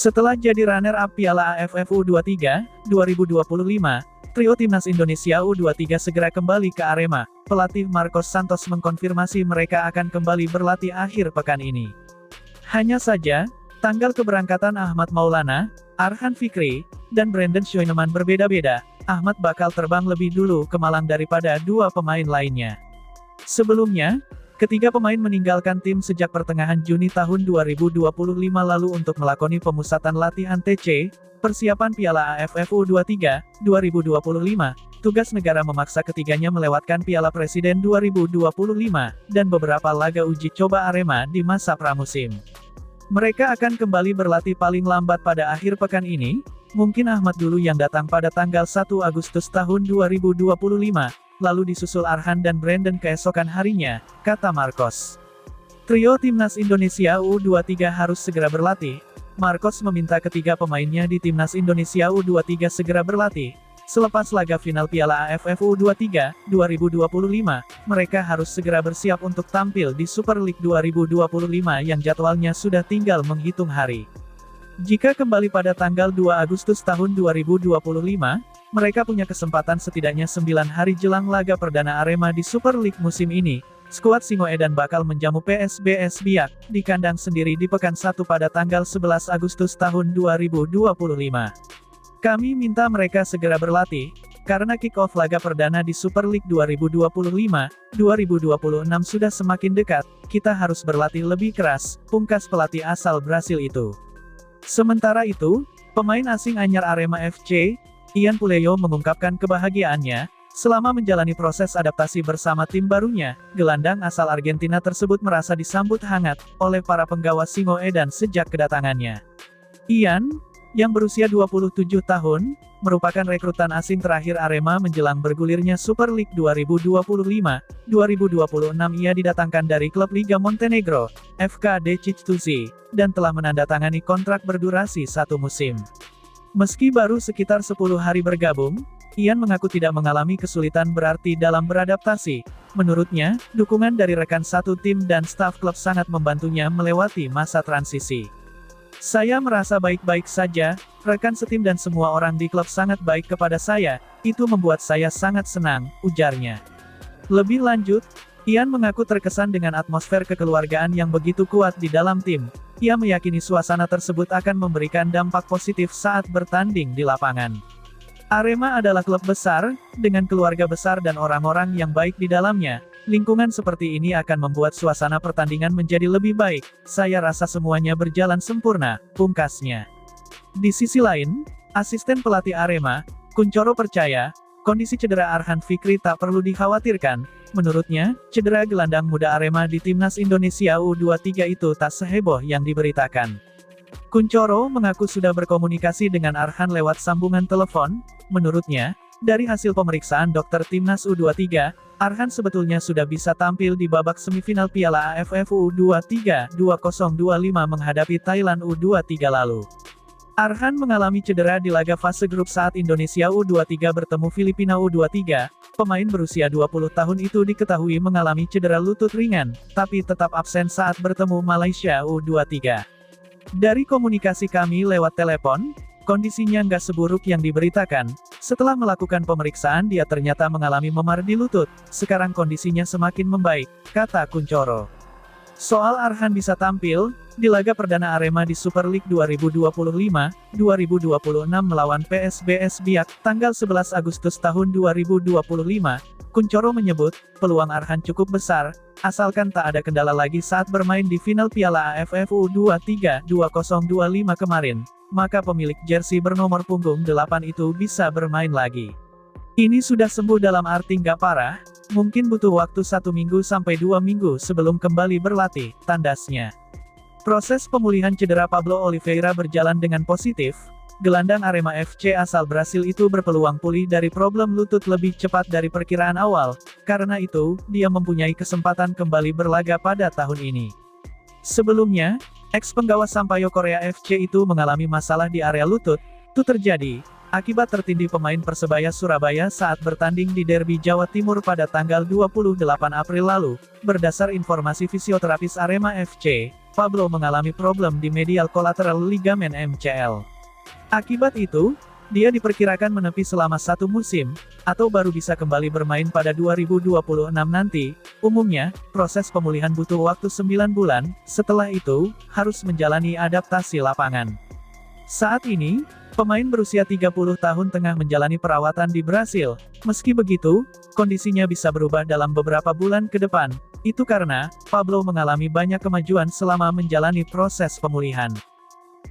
Setelah jadi runner-up Piala AFF U23 2025, trio Timnas Indonesia U23 segera kembali ke Arema. Pelatih Marcos Santos mengkonfirmasi mereka akan kembali berlatih akhir pekan ini. Hanya saja, tanggal keberangkatan Ahmad Maulana, Arhan Fikri, dan Brandon Schöneman berbeda-beda. Ahmad bakal terbang lebih dulu ke Malang daripada dua pemain lainnya. Sebelumnya, ketiga pemain meninggalkan tim sejak pertengahan Juni tahun 2025 lalu untuk melakoni pemusatan latihan TC, persiapan Piala AFF U23 2025. Tugas negara memaksa ketiganya melewatkan Piala Presiden 2025, dan beberapa laga uji coba Arema di masa pramusim. Mereka akan kembali berlatih paling lambat pada akhir pekan ini, mungkin Ahmad dulu yang datang pada tanggal 1 Agustus tahun 2025, lalu disusul Arhan dan Brandon keesokan harinya, kata Marcos. Trio Timnas Indonesia U23 harus segera berlatih. Marcos meminta ketiga pemainnya di Timnas Indonesia U23 segera berlatih. Selepas laga final Piala AFF U23 2025, mereka harus segera bersiap untuk tampil di Super League 2025 yang jadwalnya sudah tinggal menghitung hari. Jika kembali pada tanggal 2 Agustus tahun 2025, mereka punya kesempatan setidaknya 9 hari jelang laga perdana Arema di Super League musim ini. Skuad Singoedan bakal menjamu PSBS Biak di kandang sendiri di Pekan 1 pada tanggal 11 Agustus tahun 2025. Kami minta mereka segera berlatih, karena kick-off laga perdana di Super League 2025-2026 sudah semakin dekat, kita harus berlatih lebih keras, pungkas pelatih asal Brasil itu. Sementara itu, pemain asing anyar Arema FC, Ian Puleyo mengungkapkan kebahagiaannya, selama menjalani proses adaptasi bersama tim barunya. Gelandang asal Argentina tersebut merasa disambut hangat oleh para penggawa Singoedan sejak kedatangannya. Ian, yang berusia 27 tahun, merupakan rekrutan asing terakhir Arema menjelang bergulirnya Super League 2025-2026. Ia didatangkan dari klub Liga Montenegro, FK Deciztuzi, dan telah menandatangani kontrak berdurasi 1 musim. Meski baru sekitar 10 hari bergabung, Ian mengaku tidak mengalami kesulitan berarti dalam beradaptasi. Menurutnya, dukungan dari rekan satu tim dan staf klub sangat membantunya melewati masa transisi. Saya merasa baik-baik saja, rekan setim dan semua orang di klub sangat baik kepada saya, itu membuat saya sangat senang, ujarnya. Lebih lanjut, Ian mengaku terkesan dengan atmosfer kekeluargaan yang begitu kuat di dalam tim. Ia meyakini suasana tersebut akan memberikan dampak positif saat bertanding di lapangan. Arema adalah klub besar, dengan keluarga besar dan orang-orang yang baik di dalamnya. Lingkungan seperti ini akan membuat suasana pertandingan menjadi lebih baik. Saya rasa semuanya berjalan sempurna, pungkasnya. Di sisi lain, asisten pelatih Arema, Kuncoro percaya, kondisi cedera Arhan Fikri tak perlu dikhawatirkan. Menurutnya, cedera gelandang muda Arema di Timnas Indonesia U23 itu tak seheboh yang diberitakan. Kuncoro mengaku sudah berkomunikasi dengan Arhan lewat sambungan telepon. Menurutnya, dari hasil pemeriksaan dokter Timnas U23, Arhan sebetulnya sudah bisa tampil di babak semifinal Piala AFF U23 2025 menghadapi Thailand U23 lalu. Arhan mengalami cedera di laga fase grup saat Indonesia U23 bertemu Filipina U23. Pemain berusia 20 tahun itu diketahui mengalami cedera lutut ringan, tapi tetap absen saat bertemu Malaysia U23. Dari komunikasi kami lewat telepon, kondisinya nggak seburuk yang diberitakan. Setelah melakukan pemeriksaan dia ternyata mengalami memar di lutut. Sekarang kondisinya semakin membaik, kata Kuncoro. Soal Arhan bisa tampil di laga perdana Arema di Super League 2025-2026 melawan PSBS Biak tanggal 11 Agustus tahun 2025, Kuncoro menyebut, peluang Arhan cukup besar, asalkan tak ada kendala lagi saat bermain di final Piala AFF U23 2025 kemarin, maka pemilik jersey bernomor punggung 8 itu bisa bermain lagi. Ini sudah sembuh dalam arti nggak parah, mungkin butuh waktu 1 minggu sampai 2 minggu sebelum kembali berlatih, tandasnya. Proses pemulihan cedera Pablo Oliveira berjalan dengan positif. Gelandang Arema FC asal Brasil itu berpeluang pulih dari problem lutut lebih cepat dari perkiraan awal, karena itu, dia mempunyai kesempatan kembali berlaga pada tahun ini. Sebelumnya, ex-penggawa Sampaio Korea FC itu mengalami masalah di area lutut. Itu terjadi akibat tertindih pemain Persebaya Surabaya saat bertanding di Derby Jawa Timur pada tanggal 28 April lalu. Berdasar informasi fisioterapis Arema FC, Pablo mengalami problem di medial collateral ligament MCL. Akibat itu, dia diperkirakan menepi selama 1 musim, atau baru bisa kembali bermain pada 2026 nanti. Umumnya, proses pemulihan butuh waktu 9 bulan, setelah itu, harus menjalani adaptasi lapangan. Saat ini, pemain berusia 30 tahun tengah menjalani perawatan di Brasil. Meski begitu, kondisinya bisa berubah dalam beberapa bulan ke depan. Itu karena, Pablo mengalami banyak kemajuan selama menjalani proses pemulihan.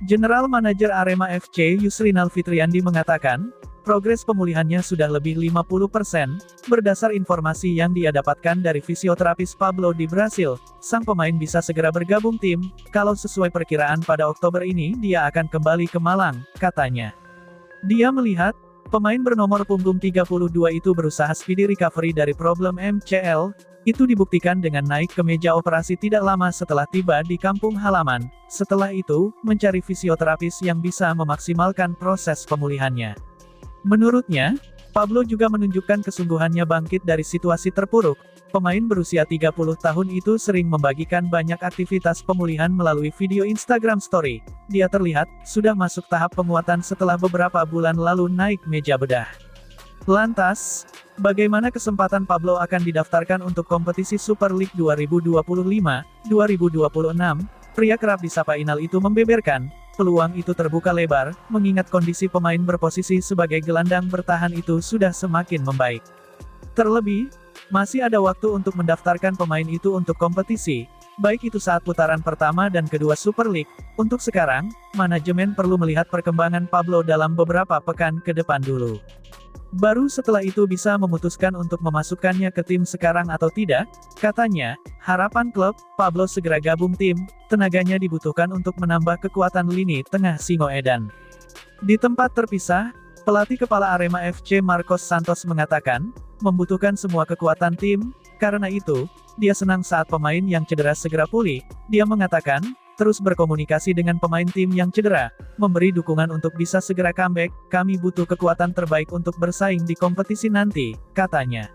General Manager Arema FC Yusrinal Fitriandi mengatakan, progres pemulihannya sudah lebih 50%, berdasar informasi yang dia dapatkan dari fisioterapis Pablo di Brasil. Sang pemain bisa segera bergabung tim, kalau sesuai perkiraan pada Oktober ini dia akan kembali ke Malang, katanya. Dia melihat, pemain bernomor punggung 32 itu berusaha speedy recovery dari problem MCL, itu dibuktikan dengan naik ke meja operasi tidak lama setelah tiba di kampung halaman. Setelah itu, mencari fisioterapis yang bisa memaksimalkan proses pemulihannya. Menurutnya, Pablo juga menunjukkan kesungguhannya bangkit dari situasi terpuruk. Pemain berusia 30 tahun itu sering membagikan banyak aktivitas pemulihan melalui video Instagram Story. Dia terlihat, sudah masuk tahap penguatan setelah beberapa bulan lalu naik meja bedah. Lantas, bagaimana kesempatan Pablo akan didaftarkan untuk kompetisi Super League 2025-2026? Pria kerap disapa Inal itu membeberkan, peluang itu terbuka lebar, mengingat kondisi pemain berposisi sebagai gelandang bertahan itu sudah semakin membaik. Terlebih, masih ada waktu untuk mendaftarkan pemain itu untuk kompetisi, baik itu saat putaran pertama dan kedua Super League. Untuk sekarang, manajemen perlu melihat perkembangan Pablo dalam beberapa pekan ke depan dulu. Baru setelah itu bisa memutuskan untuk memasukkannya ke tim sekarang atau tidak, katanya. Harapan klub, Pablo segera gabung tim, tenaganya dibutuhkan untuk menambah kekuatan lini tengah Singoedan. Di tempat terpisah, pelatih kepala Arema FC Marcos Santos mengatakan, membutuhkan semua kekuatan tim, karena itu, dia senang saat pemain yang cedera segera pulih. Dia mengatakan, terus berkomunikasi dengan pemain tim yang cedera, memberi dukungan untuk bisa segera comeback, kami butuh kekuatan terbaik untuk bersaing di kompetisi nanti, katanya.